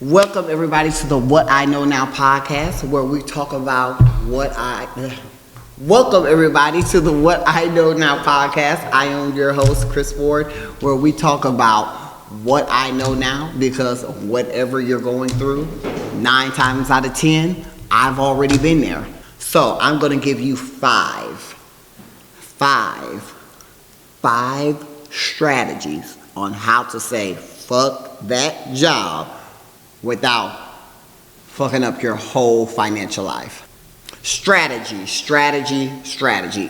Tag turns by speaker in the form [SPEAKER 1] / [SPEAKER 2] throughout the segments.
[SPEAKER 1] Welcome everybody to the What I Know Now podcast, where we talk about Welcome everybody to the What I Know Now podcast. I am your host, Chris Ford, where we talk about what I know now, because whatever you're going through, 9 times out of 10, I've already been there. So I'm going to give you five strategies on how to say fuck that job without fucking up your whole financial life. Strategy.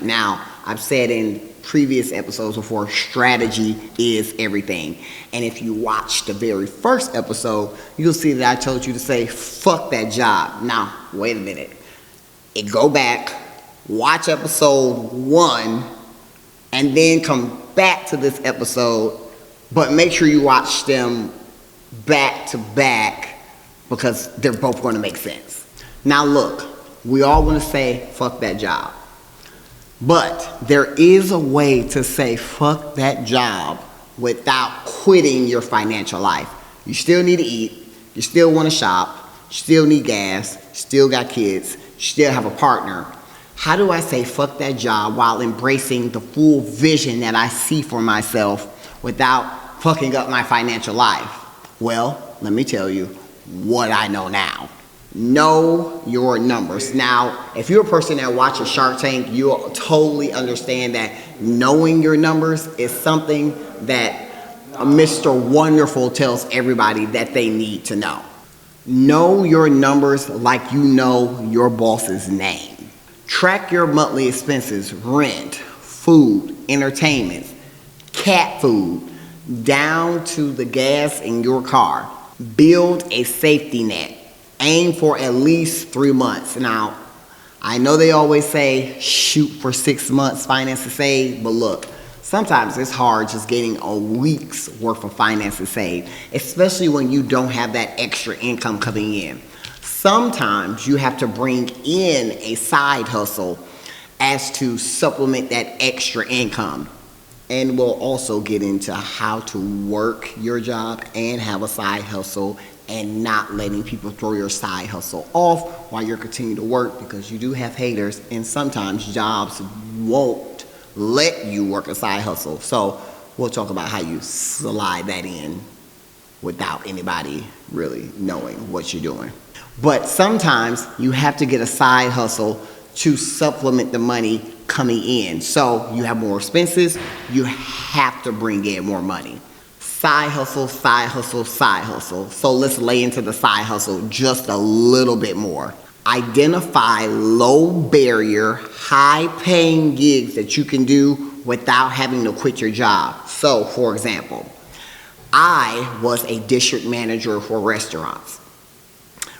[SPEAKER 1] Now, I've said in previous episodes before, strategy is everything. And if you watch the very first episode, you'll see that I told you to say, fuck that job. Now, wait a minute. Go back, watch episode 1, and then come back to this episode, but make sure you watch them back to back, because they're both going to make sense. Now look, we all want to say fuck that job, but there is a way to say fuck that job without quitting your financial life. You still need to eat, you still want to shop, you still need gas, you still got kids, you still have a partner. How do I say fuck that job while embracing the full vision that I see for myself without fucking up my financial life? Well, let me tell you what I know now. Know your numbers. Now, if you're a person that watches Shark Tank, you'll totally understand that knowing your numbers is something that Mr. Wonderful tells everybody that they need to know. Know your numbers like you know your boss's name. Track your monthly expenses: rent, food, entertainment, cat food, down to the gas in your car. Build a safety net. Aim for at least 3 months. Now, I know they always say shoot for 6 months finances saved, but look, sometimes it's hard just getting a week's worth of finances saved, especially when you don't have that extra income coming in. Sometimes you have to bring in a side hustle as to supplement that extra income. And we'll also get into how to work your job and have a side hustle, and not letting people throw your side hustle off while you're continuing to work, because you do have haters, and sometimes jobs won't let you work a side hustle. So we'll talk about how you slide that in without anybody really knowing what you're doing. But sometimes you have to get a side hustle to supplement the money coming in. So you have more expenses, you have to bring in more money. Side hustle. So let's lay into the side hustle just a little bit more. Identify low barrier, high paying gigs that you can do without having to quit your job. So for example, I was a district manager for restaurants.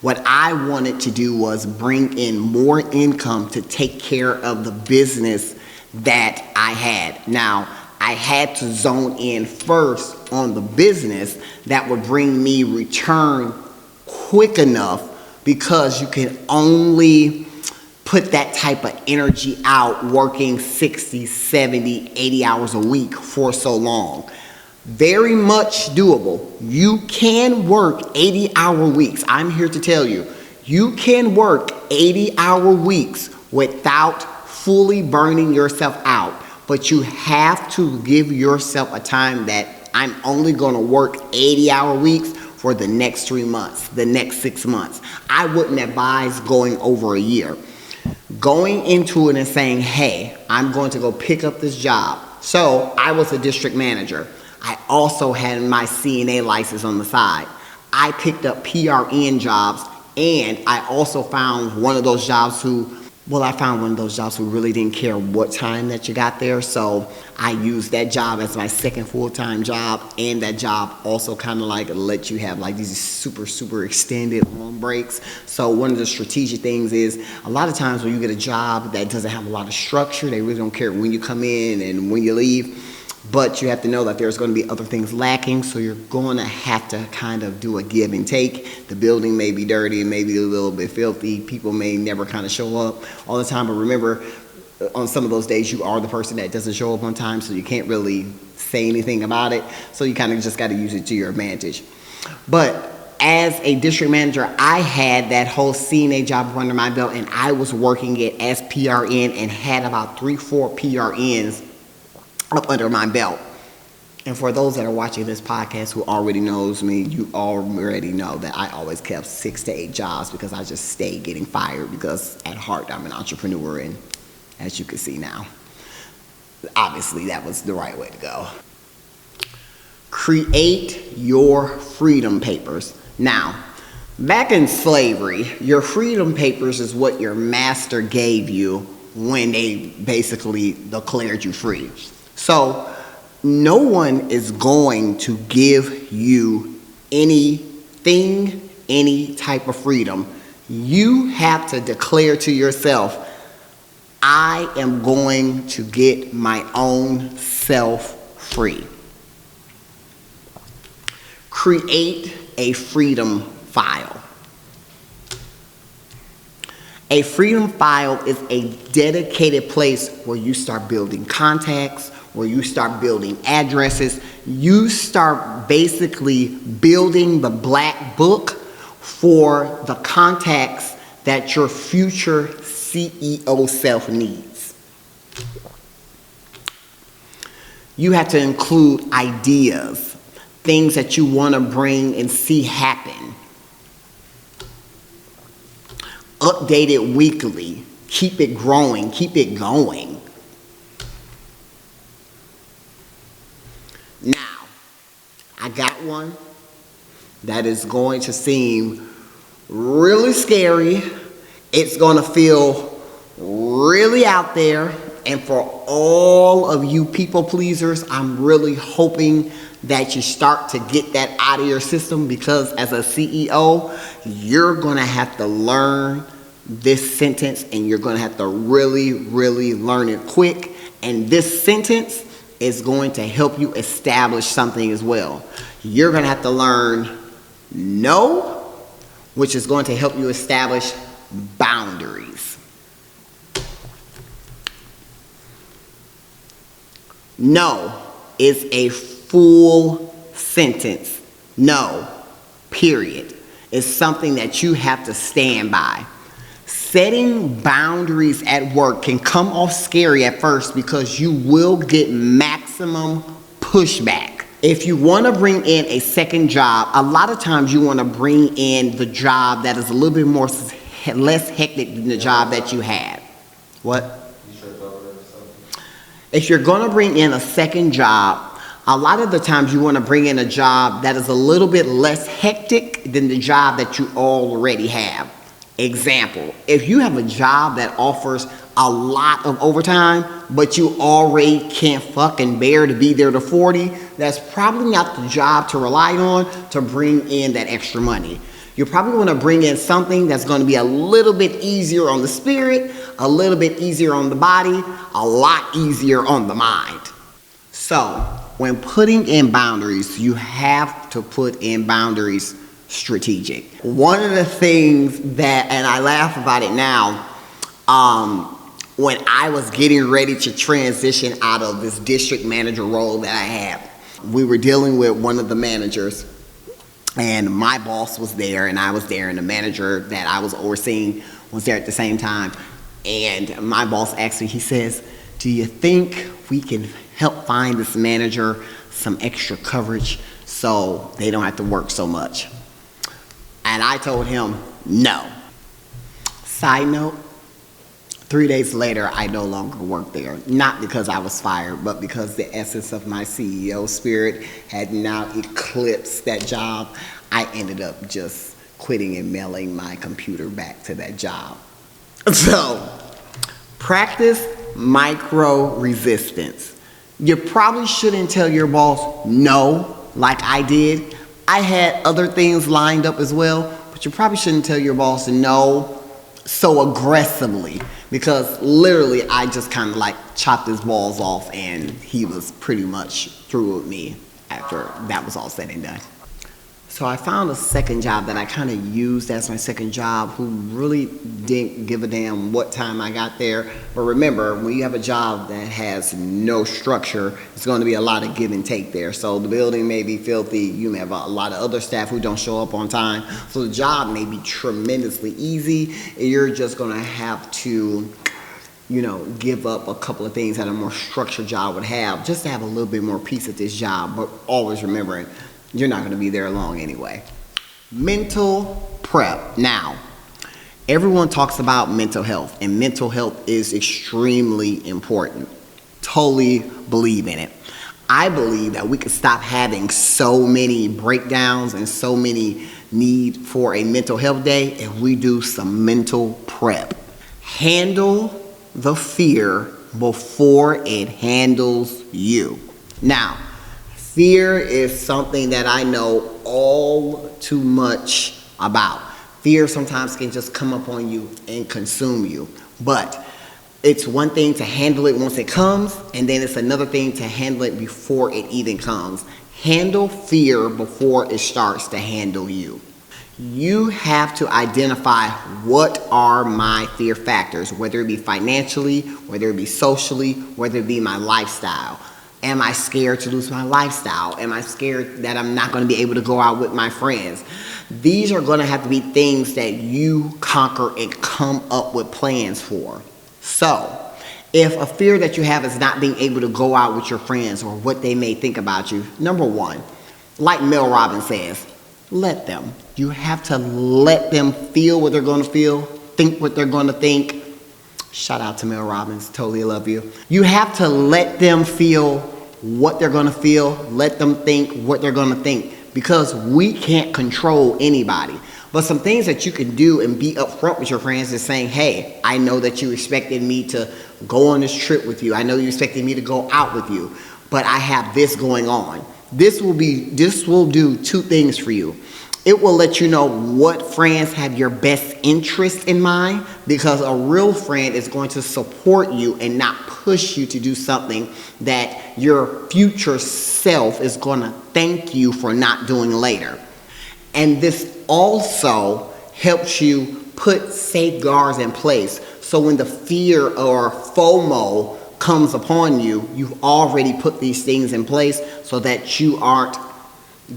[SPEAKER 1] What I wanted to do was bring in more income to take care of the business that I had. Now, I had to zone in first on the business that would bring me return quick enough, because you can only put that type of energy out working 60, 70, 80 hours a week for so long. Very much doable. You can work 80-hour weeks. I'm here to tell you, you can work 80-hour weeks without fully burning yourself out. But you have to give yourself a time that I'm only going to work 80-hour weeks for the next 3 months, the next 6 months. I wouldn't advise going over a year. Going into it and saying, hey, I'm going to go pick up this job. So I was a district manager. I also had my CNA license on the side. I picked up PRN jobs, and I also found one of those jobs who really didn't care what time that you got there. So I used that job as my second full-time job, and that job also kind of like let you have like these super extended long breaks. So one of the strategic things is, a lot of times when you get a job that doesn't have a lot of structure, they really don't care when you come in and when you leave. But you have to know that there's going to be other things lacking, so you're going to have to kind of do a give and take. The building may be dirty, maybe a little bit filthy. People may never kind of show up all the time. But remember, on some of those days, you are the person that doesn't show up on time, so you can't really say anything about it. So you kind of just got to use it to your advantage. But as a district manager, I had that whole CNA job under my belt, and I was working it as PRN and had about 3-4 PRNs up under my belt. And for those that are watching this podcast who already knows me, you already know that I always kept 6 to 8 jobs because I just stayed getting fired, because at heart I'm an entrepreneur, and as you can see now, obviously that was the right way to go. Create your freedom papers. Now, back in slavery, your freedom papers is what your master gave you when they basically declared you free. So no one is going to give you anything, any type of freedom. You have to declare to yourself, I am going to get my own self free. Create a freedom file. A freedom file is a dedicated place where you start building contacts, where you start building addresses. You start basically building the black book for the contacts that your future CEO self needs. You have to include ideas, things that you want to bring and see happen. Update it weekly. Keep it growing. Keep it going. Now, I got one that is going to seem really scary. It's going to feel really out there. And for all of you people pleasers, I'm really hoping that you start to get that out of your system, because as a CEO, you're going to have to learn this sentence, and you're going to have to really, really learn it quick. And this sentence is going to help you establish something as well. You're going to have to learn no, which is going to help you establish boundaries. No is a full sentence. No, period. Is something that you have to stand by. Setting boundaries at work can come off scary at first because you will get maximum pushback. If you want to bring in a second job, a lot of times you want to bring in the job that is a little bit more less hectic than the job that you had. What? If you're going to bring in a second job, a lot of the times you want to bring in a job that is a little bit less hectic than the job that you already have. Example, if you have a job that offers a lot of overtime, but you already can't fucking bear to be there to 40, that's probably not the job to rely on to bring in that extra money. You probably want to bring in something that's going to be a little bit easier on the spirit, a little bit easier on the body, a lot easier on the mind. So, when putting in boundaries, you have to put in boundaries strategic. One of the things that, and I laugh about it now, when I was getting ready to transition out of this district manager role that I had, we were dealing with one of the managers, and my boss was there, and I was there, and the manager that I was overseeing was there at the same time. And my boss asked me, he says, do you think we can help find this manager some extra coverage so they don't have to work so much? And I told him, no. Side note, 3 days later, I no longer work there. Not because I was fired, but because the essence of my CEO spirit had now eclipsed that job. I ended up just quitting and mailing my computer back to that job. So, practice micro resistance. You probably shouldn't tell your boss no, like I did. I had other things lined up as well, but you probably shouldn't tell your boss no so aggressively, because literally I just kind of like chopped his balls off, and he was pretty much through with me after that was all said and done. So I found a second job that I kind of used as my second job, who really didn't give a damn what time I got there. But remember, when you have a job that has no structure, it's going to be a lot of give and take there. So the building may be filthy. You may have a lot of other staff who don't show up on time. So the job may be tremendously easy. And you're just going to have to, give up a couple of things that a more structured job would have, just to have a little bit more peace at this job. But always remembering, you're not going to be there long anyway. Mental prep. Now, everyone talks about mental health, and mental health is extremely important. Totally believe in it. I believe that we could stop having so many breakdowns and so many need for a mental health day if we do some mental prep. Handle the fear before it handles you. Now, fear is something that I know all too much about. Fear sometimes can just come up on you and consume you. But it's one thing to handle it once it comes, and then it's another thing to handle it before it even comes. Handle fear before it starts to handle you. You have to identify what are my fear factors, whether it be financially, whether it be socially, whether it be my lifestyle. Am I scared to lose my lifestyle? Am I scared that I'm not going to be able to go out with my friends? These are going to have to be things that you conquer and come up with plans for. So, if a fear that you have is not being able to go out with your friends or what they may think about you, number one, like Mel Robbins says, let them. You have to let them feel what they're going to feel, think what they're going to think. Shout out to Mel Robbins, totally love you. You have to let them feel what they're going to feel, let them think what they're going to think, because we can't control anybody. But some things that you can do and be upfront with your friends is saying, hey, I know that you expected me to go on this trip with you. I know you expected me to go out with you, but I have this going on. This will do two things for you. It will let you know what friends have your best interest in mind, because a real friend is going to support you and not push you to do something that your future self is going to thank you for not doing later. And this also helps you put safeguards in place. So when the fear or FOMO comes upon you, you've already put these things in place so that you aren't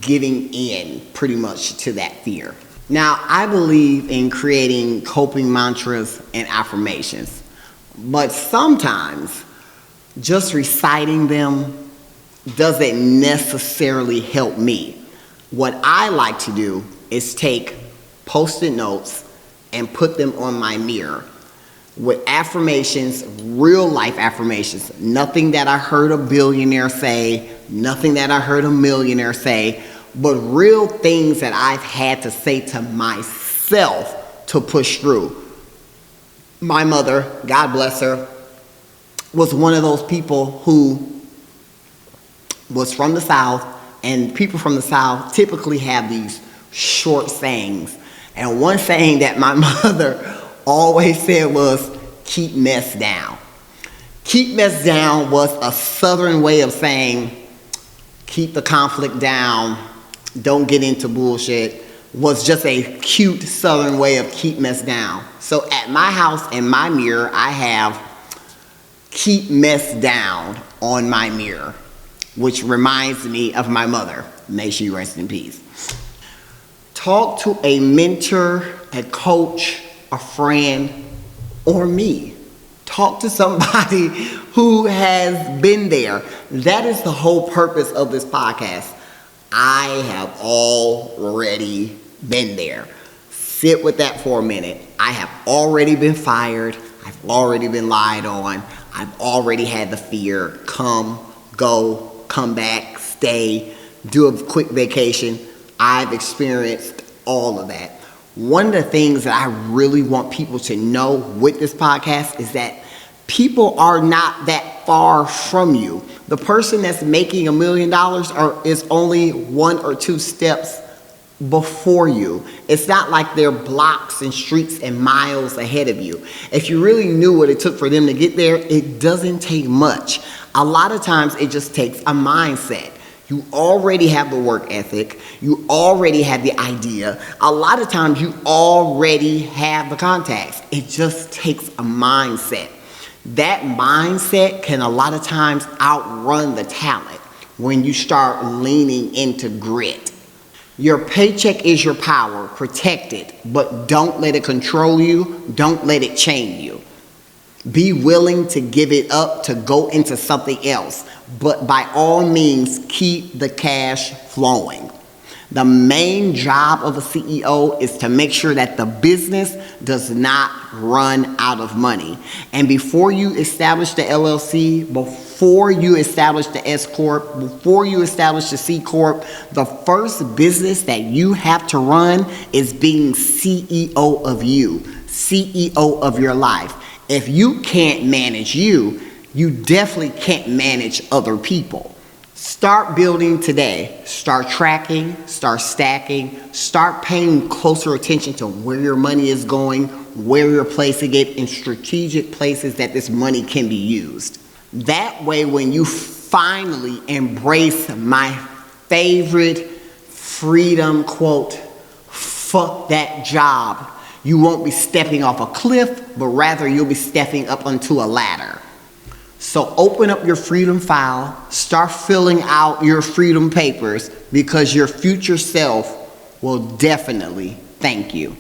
[SPEAKER 1] giving in pretty much to that fear. Now, I believe in creating coping mantras and affirmations, but sometimes just reciting them doesn't necessarily help me. What I like to do is take Post-it notes and put them on my mirror with affirmations, real life affirmations, nothing that I heard a billionaire say, nothing that I heard a millionaire say, but real things that I've had to say to myself to push through. My mother, God bless her, was one of those people who was from the South, and people from the South typically have these short sayings. And one saying that my mother always said was, keep mess down. Keep mess down was a Southern way of saying, keep the conflict down, don't get into bullshit, was just a cute Southern way of keep mess down. So at my house in my mirror, I have keep mess down on my mirror, which reminds me of my mother. May she rest in peace. Talk to a mentor, a coach, a friend, or me. Talk to somebody who has been there. That is the whole purpose of this podcast. I have already been there. Sit with that for a minute. I have already been fired. I've already been lied on. I've already had the fear. Come, go, come back, stay, do a quick vacation. I've experienced all of that. One of the things that I really want people to know with this podcast is that people are not that far from you. The person that's making $1 million is only 1 or 2 steps before you. It's not like they're blocks and streets and miles ahead of you. If you really knew what it took for them to get there, it doesn't take much. A lot of times it just takes a mindset. You already have the work ethic. You already have the idea. A lot of times you already have the contacts. It just takes a mindset. That mindset can a lot of times outrun the talent when you start leaning into grit. Your paycheck is your power. Protect it, but don't let it control you. Don't let it chain you. Be willing to give it up to go into something else, but by all means, keep the cash flowing. The main job of a CEO is to make sure that the business does not run out of money. And before you establish the LLC, before you establish the S Corp, before you establish the C Corp, the first business that you have to run is being CEO of you, CEO of your life. If you can't manage you, you definitely can't manage other people. Start building today. Start tracking, start stacking, start paying closer attention to where your money is going, where you're placing it in strategic places that this money can be used. That way, when you finally embrace my favorite freedom quote, fuck that job, you won't be stepping off a cliff, but rather you'll be stepping up onto a ladder. So open up your freedom file, start filling out your freedom papers, because your future self will definitely thank you.